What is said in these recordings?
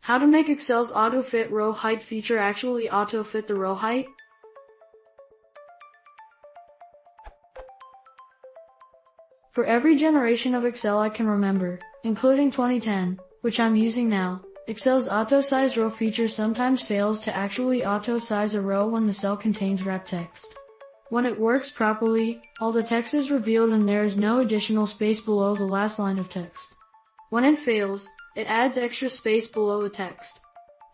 How to make Excel's auto-fit row height feature actually auto-fit the row height? For every generation of Excel I can remember, including 2010, which I'm using now, Excel's auto-size row feature sometimes fails to actually auto-size a row when the cell contains wrap text. When it works properly, all the text is revealed and there is no additional space below the last line of text. When it fails, it adds extra space below the text.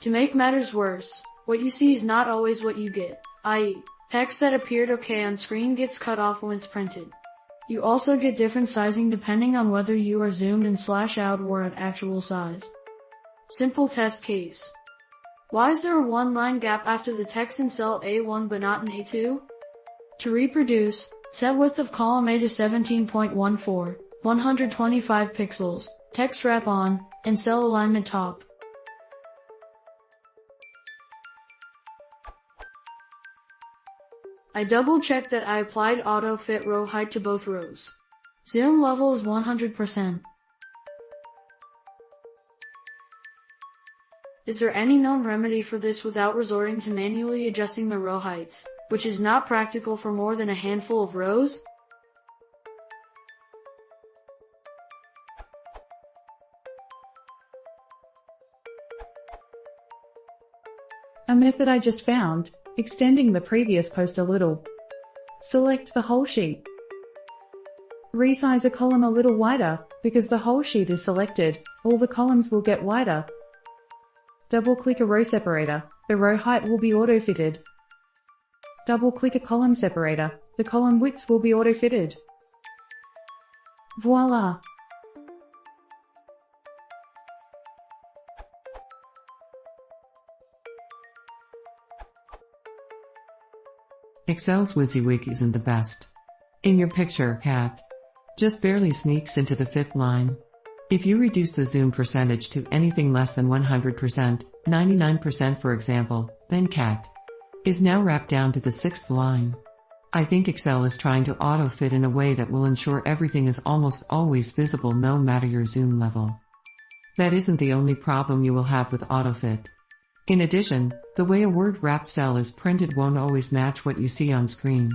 To make matters worse, what you see is not always what you get, i.e., text that appeared okay on screen gets cut off when it's printed. You also get different sizing depending on whether you are zoomed in /out or at actual size. Simple test case. Why is there a one-line gap after the text in cell A1 but not in A2? To reproduce, set width of column A to 17.14, 125 pixels, text wrap on, and cell alignment top. I double-checked that I applied auto-fit row height to both rows. Zoom level is 100%. Is there any known remedy for this without resorting to manually adjusting the row heights, which is not practical for more than a handful of rows? A method I just found, extending the previous post a little. Select the whole sheet. Resize a column a little wider, because the whole sheet is selected, all the columns will get wider. Double-click a row separator, the row height will be auto-fitted. Double-click a column separator, the column widths will be auto-fitted. Voila! Excel's WYSIWYG isn't the best. In your picture, cat just barely sneaks into the fifth line. If you reduce the zoom percentage to anything less than 100%, 99% for example, then cat is now wrapped down to the sixth line. I think Excel is trying to auto-fit in a way that will ensure everything is almost always visible no matter your zoom level. That isn't the only problem you will have with auto-fit. In addition, the way a word-wrapped cell is printed won't always match what you see on screen.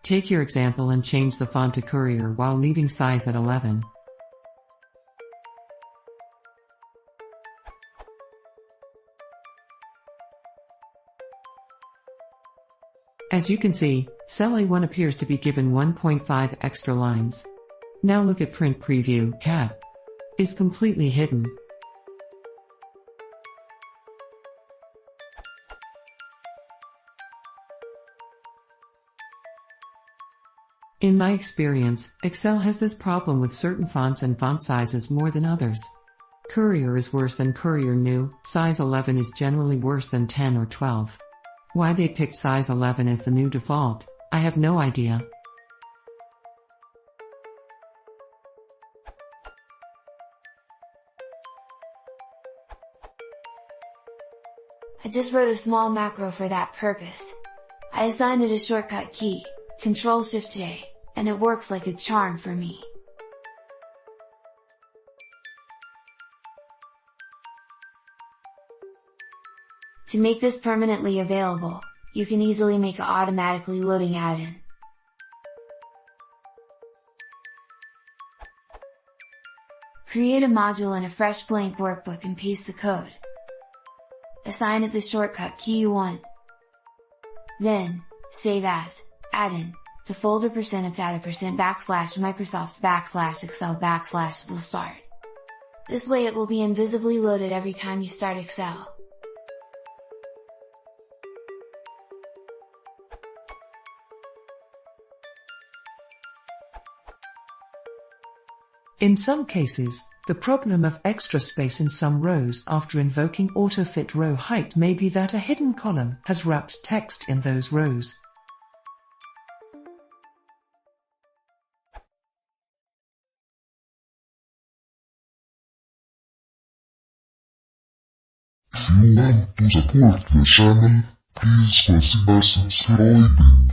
Take your example and change the font to Courier while leaving size at 11. As you can see, cell A1 appears to be given 1.5 extra lines. Now look at print preview, cat is completely hidden. In my experience, Excel has this problem with certain fonts and font sizes more than others. Courier is worse than Courier New, size 11 is generally worse than 10 or 12. Why they picked size 11 as the new default, I have no idea. I just wrote a small macro for that purpose. I assigned it a shortcut key, Ctrl-Shift-J, and it works like a charm for me. To make this permanently available, you can easily make an automatically loading add-in. Create a module in a fresh blank workbook and paste the code. Assign it the shortcut key you want. Then, save as, add-in, the folder %of data %Microsoft \excel will start. This way it will be invisibly loaded every time you start Excel. In some cases, the problem of extra space in some rows after invoking auto-fit row height may be that a hidden column has wrapped text in those rows. If you want to support the channel, please consider subscribing.